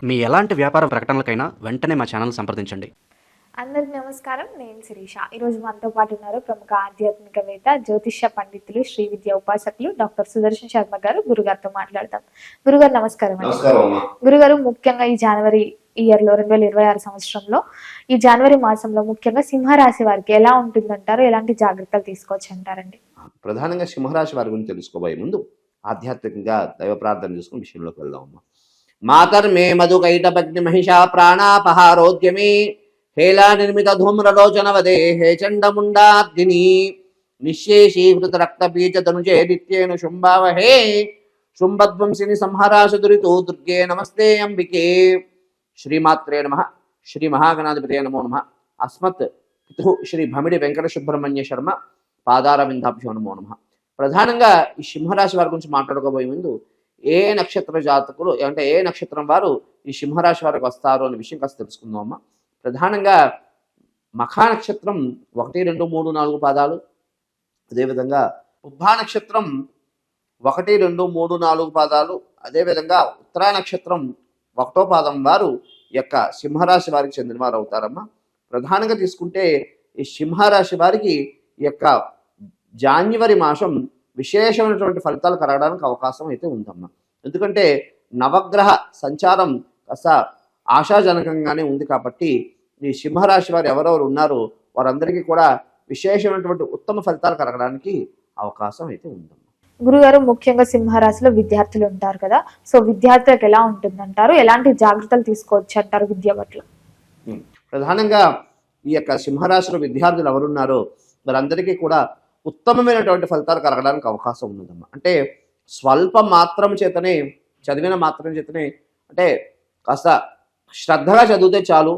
మీ ఎలాంటి వ్యాపార ప్రకటనలకైనా వెంటనే మా ఛానల్ సంప్రదించండి. అందరికి నమస్కారం. నేను శిరీష. ఈరోజు మనతో పాటు ఉన్నారు ప్రముఖ ఆధ్యాత్మికవేత్త, జ్యోతిష్య పండితులు, శ్రీ విద్య ఉపాసకులు డాక్టర్ సుదర్శన్ శర్మ గారు. గురుగారితో మాట్లాడతాం. గురుగారు నమస్కారం అండి. గురుగారు, ముఖ్యంగా ఈ జనవరి ఇయర్లో 2026 సంవత్సరంలో ఈ జనవరి మాసంలో ముఖ్యంగా సింహరాశి వారికి ఎలా ఉంటుందంటారు? ఎలాంటి జాగ్రత్తలు తీసుకోవచ్చు అంటారండి? ప్రధానంగా సింహరాశి వారి గురించి తెలుసుకోబోయే ముందు ఆధ్యాత్మికంగా దైవ ప్రార్థన చేసుకుని విషయంలోకి వెళ్దాం. మాతర్మే మధుకైటపగ్ని మహిషా ప్రాణాపహారోద్యమే హేలా నిర్మిత ధూమ్రలోచన వదే హే చండముండాగ్ని నిశ్శేషీకృత రక్తబీజ తనుజే నిత్యేను శుంభావహే శుంభధ్వంసిని సంహారాశ దురితో దుర్గే నమస్తే అంబికే. శ్రీమాత్రే నమః. శ్రీ మహాగణాధిపతే నమో నమః. అస్మత్ పితృ శ్రీ భమిడి వెంకట సుబ్రహ్మణ్య శర్మ పాదారవిందాభ్యో నమో నమః. ప్రధానంగా ఈ సింహరాశి వారి గురించి మాట్లాడుకోబోయే ముందు ఏ నక్షత్ర జాతకులు అంటే ఏ నక్షత్రం వారు ఈ సింహరాశి వారికి వస్తారు అనే విషయం కాస్త తెలుసుకుందాం అమ్మ. ప్రధానంగా మఖా నక్షత్రం 1, 2, 3, 4 పాదాలు, అదేవిధంగా ఉభా నక్షత్రం 1, 2, 3, 4 పాదాలు, అదేవిధంగా ఉత్తరా నక్షత్రం 1వ పాదం వారు యొక్క సింహరాశి వారికి చెందిన వారు అవుతారమ్మా. ప్రధానంగా తీసుకుంటే ఈ సింహరాశి వారికి ఈ యొక్క జాన్యువరి మాసం విశేషమైనటువంటి ఫలితాలు కలగడానికి అవకాశం అయితే ఉందమ్మా. ఎందుకంటే నవగ్రహ సంచారం కాస్త ఆశాజనకంగానే ఉంది కాబట్టి ఈ సింహరాశి వారు ఎవరెవరు ఉన్నారో వారందరికీ కూడా విశేషమైనటువంటి ఉత్తమ ఫలితాలు కలగడానికి అవకాశం అయితే ఉందమ్మా. గురుగారు, ముఖ్యంగా సింహరాశిలో విద్యార్థులు ఉంటారు కదా, సో విద్యార్థులకు ఎలా ఉంటుందంటారు? ఎలాంటి జాగ్రత్తలు తీసుకోవచ్చు అంటారు విద్య పట్ల? ప్రధానంగా ఈ యొక్క సింహరాశిలో విద్యార్థులు ఎవరున్నారో వారందరికీ కూడా ఉత్తమమైనటువంటి ఫలితాలు కలగడానికి అవకాశం ఉన్నదమ్మా. అంటే స్వల్ప మాత్రం చేతనే చదివిన మాత్రం చేతనే అంటే కాస్త శ్రద్ధగా చదివితే చాలు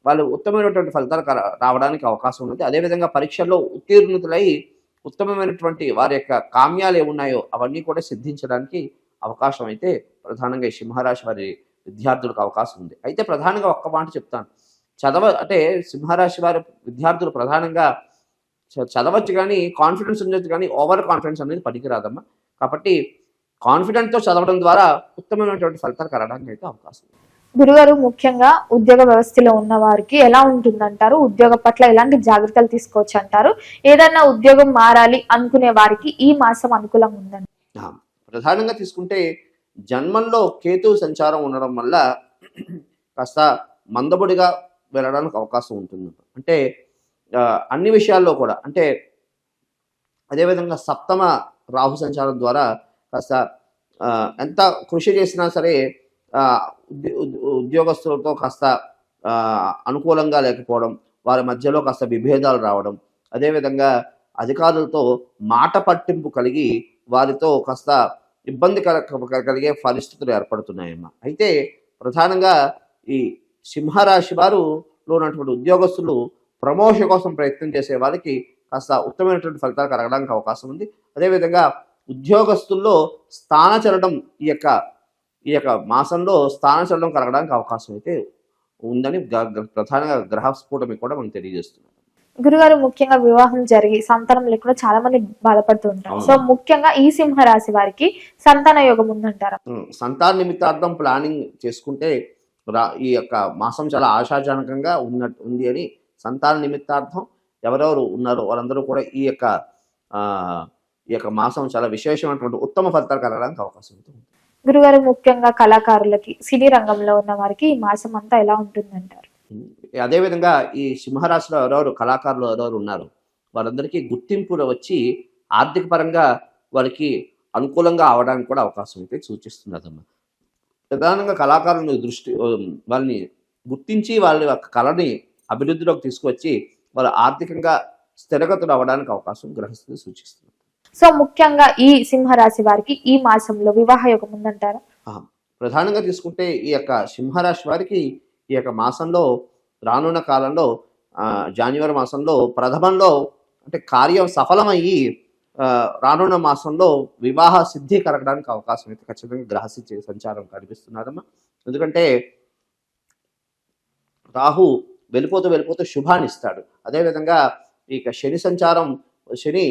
వాళ్ళు ఉత్తమమైనటువంటి ఫలితాలు రావడానికి అవకాశం ఉన్నది. అదేవిధంగా పరీక్షల్లో ఉత్తీర్ణులై ఉత్తమమైనటువంటి వారి యొక్క కామ్యాలు ఏమున్నాయో అవన్నీ కూడా సిద్ధించడానికి అవకాశం అయితే ప్రధానంగా ఈ సింహరాశి వారి విద్యార్థులకు అవకాశం ఉంది. అయితే ప్రధానంగా ఒక్క మాట చెప్తాను. అంటే సింహరాశి వారి విద్యార్థులు ప్రధానంగా చదవచ్చు కానీ కాన్ఫిడెన్స్ ఉండొచ్చు కానీ ఓవర్ కాన్ఫిడెన్స్ అనేది పనికిరాదమ్మా. కాబట్టి కాన్ఫిడెంట్తో చదవడం ద్వారా ఉత్తమమైనటువంటి ఫలితాలు కలగడానికి అయితే అవకాశం ఉంది. గురుగారు, ముఖ్యంగా ఉద్యోగ వ్యవస్థలో ఉన్న వారికి ఎలా ఉంటుందంటారు? ఉద్యోగ పట్ల ఎలాంటి జాగ్రత్తలు తీసుకోవచ్చు అంటారు? ఏదైనా ఉద్యోగం మారాలి అనుకునే వారికి ఈ మాసం అనుకూలంగా ఉందండి? ప్రధానంగా తీసుకుంటే జన్మంలో కేతు సంచారం ఉండడం వల్ల కాస్త మందబుడిగా వెళ్ళడానికి అవకాశం ఉంటుంది. అంటే అన్ని విషయాల్లో కూడా అంటే అదేవిధంగా సప్తమ రాహు సంచారం ద్వారా కాస్త ఎంత కృషి చేసినా సరే ఉద్యోగస్తులతో కాస్త అనుకూలంగా లేకపోవడం, వారి మధ్యలో కాస్త విభేదాలు రావడం, అదేవిధంగా అధికారులతో మాట పట్టింపు కలిగి వారితో కాస్త ఇబ్బంది కలిగే పరిస్థితులు ఏర్పడుతున్నాయమ్మా. అయితే ప్రధానంగా ఈ సింహరాశి వారులో ఉన్నటువంటి ఉద్యోగస్తులు ప్రమోషన్ కోసం ప్రయత్నం చేసే వారికి కాస్త ఉత్తమమైనటువంటి ఫలితాలు కలగడానికి అవకాశం ఉంది. అదేవిధంగా ఉద్యోగస్తుల్లో స్థానచలనం ఈ యొక్క మాసంలో స్థానచలనం కలగడానికి అవకాశం అయితే ఉందని ప్రధానంగా గ్రహస్ఫోటమి కూడా మనం తెలియజేస్తున్నాం. గురుగారు, ముఖ్యంగా వివాహం జరిగి సంతానం లేకుండా చాలా మంది బాధపడుతూ ఉంటారు. సో ముఖ్యంగా ఈ సింహరాశి వారికి సంతాన యోగం ఉందంటారా? సంతాన నిమిత్తార్థం ప్లానింగ్ చేసుకుంటే ఈ యొక్క మాసం చాలా ఆశాజనకంగా ఉంది అని సంతాన నిమిత్తార్థం ఎవరెవరు ఉన్నారో వారందరూ కూడా ఈ యొక్క మాసం చాలా విశేషమైనటువంటి ఉత్తమ ఫలితాలు కలగడానికి అవకాశం ఉంటుంది. గురుగారు, ముఖ్యంగా కళాకారులకి, సినీ రంగంలో ఉన్న వారికి ఈ మాసం అంతా ఎలా ఉంటుందంటారు? అదేవిధంగా ఈ సింహరాశిలో ఎవరెవరు కళాకారులు ఎవరెవరు ఉన్నారు వారందరికీ గుర్తింపులు వచ్చి ఆర్థిక పరంగా వారికి అనుకూలంగా అవడానికి కూడా అవకాశం అయితే సూచిస్తున్నదమ్మా. ప్రధానంగా కళాకారులను వాళ్ళని గుర్తించి వాళ్ళ యొక్క కళని అభివృద్ధిలోకి తీసుకువచ్చి వాళ్ళు ఆర్థికంగా స్థిరగతులు అవ్వడానికి అవకాశం గ్రహిస్తుంది సూచిస్తుంది. సో ముఖ్యంగా ఈ సింహరాశి వారికి ఈ మాసంలో వివాహ యోగం ఉందంటారా? ప్రధానంగా తీసుకుంటే ఈ యొక్క సింహరాశి వారికి ఈ యొక్క మాసంలో రానున్న కాలంలో జనవరి మాసంలో ప్రథమంలో అంటే కార్యం సఫలమయ్యి రానున్న మాసంలో వివాహ సిద్ధి కలగడానికి అవకాశం అయితే ఖచ్చితంగా గ్రహస్థితి సంచారం కనిపిస్తున్నారమ్మా. ఎందుకంటే రాహు వెళ్ళిపోతూ శుభాన్ని ఇస్తాడు. అదేవిధంగా ఇక శని సంచారం, శని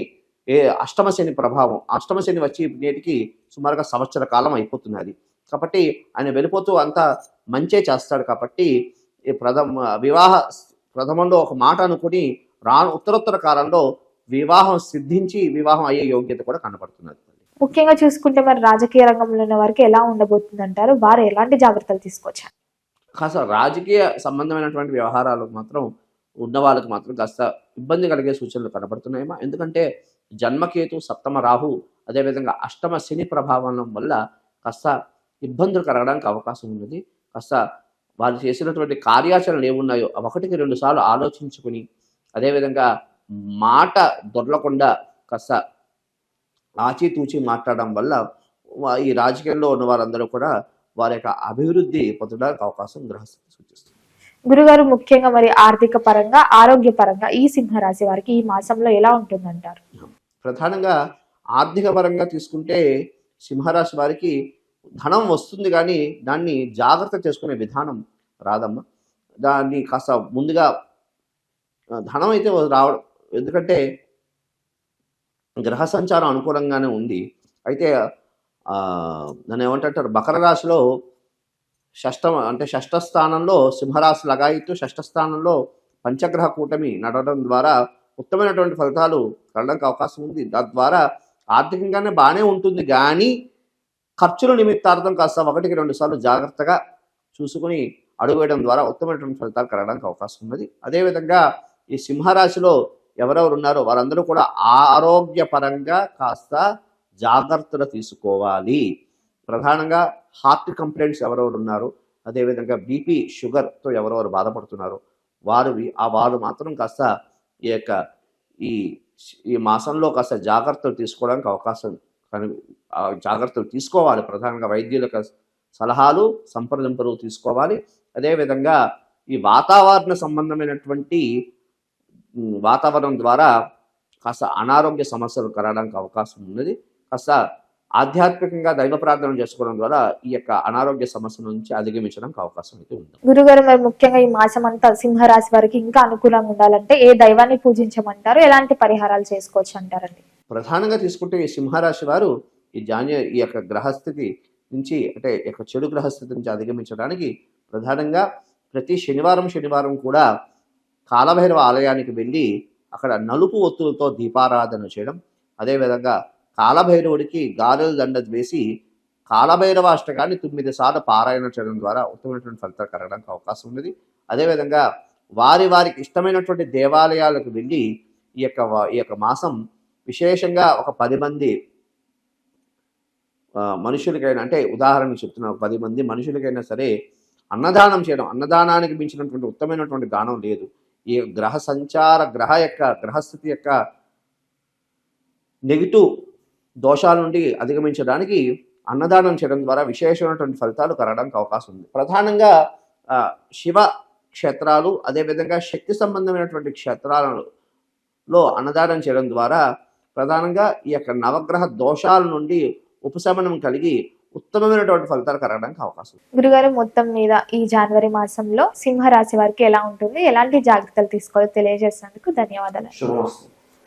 అష్టమ శని ప్రభావం, అష్టమ శని వచ్చి నేటికి సుమారుగా సంవత్సర కాలం అయిపోతున్నది. కాబట్టి ఆయన వెళ్ళిపోతూ అంతా మంచే చేస్తాడు. కాబట్టి ఈ వివాహ ప్రథమంలో ఒక మాట అనుకుని ఉత్తరోత్తర కాలంలో వివాహం సిద్ధించి వివాహం అయ్యే యోగ్యత కూడా కనబడుతున్నది. ముఖ్యంగా చూసుకుంటే మరి రాజకీయ రంగంలో ఉన్న వారికి ఎలా ఉండబోతుంది అంటారు? వారు ఎలాంటి జాగ్రత్తలు తీసుకోవచ్చు? కాస్త రాజకీయ సంబంధమైనటువంటి వ్యవహారాలు మాత్రం ఉన్న వాళ్ళకి మాత్రం కాస్త ఇబ్బంది కలిగే సూచనలు కనబడుతున్నాయేమో. ఎందుకంటే జన్మకేతు, సప్తమ రాహు, అదేవిధంగా అష్టమ శని ప్రభావం వల్ల కాస్త ఇబ్బందులు కలగడానికి అవకాశం ఉన్నది. కాస్త వాళ్ళు చేసినటువంటి కార్యాచరణలు ఏమున్నాయో 1-2 సార్లు ఆలోచించుకుని, అదేవిధంగా మాట దొరలకుండా కాస్త ఆచితూచి మాట్లాడడం వల్ల ఈ రాజకీయంలో ఉన్న వారందరూ కూడా వారి యొక్క అభివృద్ధి పొందడానికి అవకాశం గ్రహస్థితి సూచిస్తుంది. గురుగారు, ముఖ్యంగా మరి ఆర్థిక పరంగా, ఆరోగ్య పరంగా ఈ సింహరాశి వారికి ఈ మాసంలో ఎలా ఉంటుందంటారు? ప్రధానంగా ఆర్థిక పరంగా తీసుకుంటే సింహరాశి వారికి ధనం వస్తుంది, కానీ దాన్ని జాగ్రత్త చేసుకునే విధానం రాదమ్మా. దాన్ని కాస్త ముందుగా ధనం అయితే రావడం, ఎందుకంటే గ్రహ సంచారం అనుకూలంగానే ఉంది. అయితే దాన్ని ఏమంటారు, మకర రాశిలో షష్ఠ స్థానంలో సింహరాశి లగాయితూ షష్ఠ స్థానంలో పంచగ్రహ కూటమి నడవడం ద్వారా ఉత్తమమైనటువంటి ఫలితాలు కలడానికి అవకాశం ఉంది. తద్వారా ఆర్థికంగానే బాగానే ఉంటుంది, కానీ ఖర్చుల నిమిత్తార్థం కాస్త 1-2 సార్లు జాగ్రత్తగా చూసుకుని అడుగు వేయడం ద్వారా ఉత్తమమైనటువంటి ఫలితాలు కలగడానికి అవకాశం ఉన్నది. అదేవిధంగా ఈ సింహరాశిలో ఎవరెవరు ఉన్నారో వారందరూ కూడా ఆరోగ్యపరంగా కాస్త జాగ్రత్తలు తీసుకోవాలి. ప్రధానంగా హార్ట్ కంప్లైంట్స్ ఎవరెవరు ఉన్నారో, అదేవిధంగా బీపీ, షుగర్తో ఎవరెవరు బాధపడుతున్నారో వారు మాత్రం కాస్త ఈ మాసంలో కాస్త జాగ్రత్తలు తీసుకోవడానికి జాగ్రత్తలు తీసుకోవాలి. ప్రధానంగా వైద్యుల సలహాలు, సంప్రదింపులు తీసుకోవాలి. అదేవిధంగా ఈ వాతావరణ సంబంధమైనటువంటి వాతావరణం ద్వారా కాస్త అనారోగ్య సమస్యలు కలగడానికి అవకాశం ఉన్నది. కాస్త ఆధ్యాత్మికంగా దైవ ప్రార్థన చేసుకోవడం ద్వారా ఈ యొక్క అనారోగ్య సమస్య నుంచి అధిగమించడానికి అవకాశం అయితే ఉంది. గురుగారు, మరి ముఖ్యంగా ఈ మాసం అంతా సింహరాశి వారికి ఇంకా అనుకూలంగా ఉండాలంటే ఏ దైవాన్ని పూజించమంటారు? ఎలాంటి పరిహారాలు చేసుకోవచ్చు అంటారండి? ప్రధానంగా తీసుకుంటే ఈ సింహరాశి వారు ఈ యొక్క గ్రహస్థితి నుంచి, అంటే ఈ యొక్క చెడు గ్రహస్థితి నుంచి అధిగమించడానికి ప్రధానంగా ప్రతి శనివారం కూడా కాలభైరవ ఆలయానికి వెళ్ళి అక్కడ నలుపు ఒత్తులతో దీపారాధన చేయడం, అదేవిధంగా కాలభైరవుడికి గారెల దండ వేసి కాలభైరవ అష్టకాన్ని 9 సార్లు పారాయణ చేయడం ద్వారా ఉత్తమమైనటువంటి ఫలితాలు కలగడానికి అవకాశం ఉన్నది. అదేవిధంగా వారికి ఇష్టమైనటువంటి దేవాలయాలకు వెళ్ళి ఈ యొక్క మాసం విశేషంగా ఒక 10 మంది మనుషులకైనా, అంటే ఉదాహరణకు చెప్తున్నా, 10 మంది మనుషులకైనా సరే అన్నదానం చేయడం. అన్నదానానికి మించినటువంటి ఉత్తమైనటువంటి దానం లేదు. ఈ గ్రహస్థితి యొక్క నెగిటివ్ దోషాల నుండి అధిగమించడానికి అన్నదానం చేయడం ద్వారా విశేషమైనటువంటి ఫలితాలు కలగడానికి అవకాశం ఉంది. ప్రధానంగా శివ క్షేత్రాలు, అదేవిధంగా శక్తి సంబంధమైనటువంటి క్షేత్రాలలో అన్నదానం చేయడం ద్వారా ప్రధానంగా ఈ యొక్క నవగ్రహ దోషాల నుండి ఉపశమనం కలిగి ఉత్తమమైనటువంటి ఫలితాలు కలగడానికి అవకాశం. గురుగారు, మొత్తం మీద ఈ జనవరి మాసంలో సింహరాశి వారికి ఎలా ఉంటుంది, ఎలాంటి జాగ్రత్తలు తీసుకోవాలో తెలియజేసినందుకు ధన్యవాదాలు. శుభమస్తు.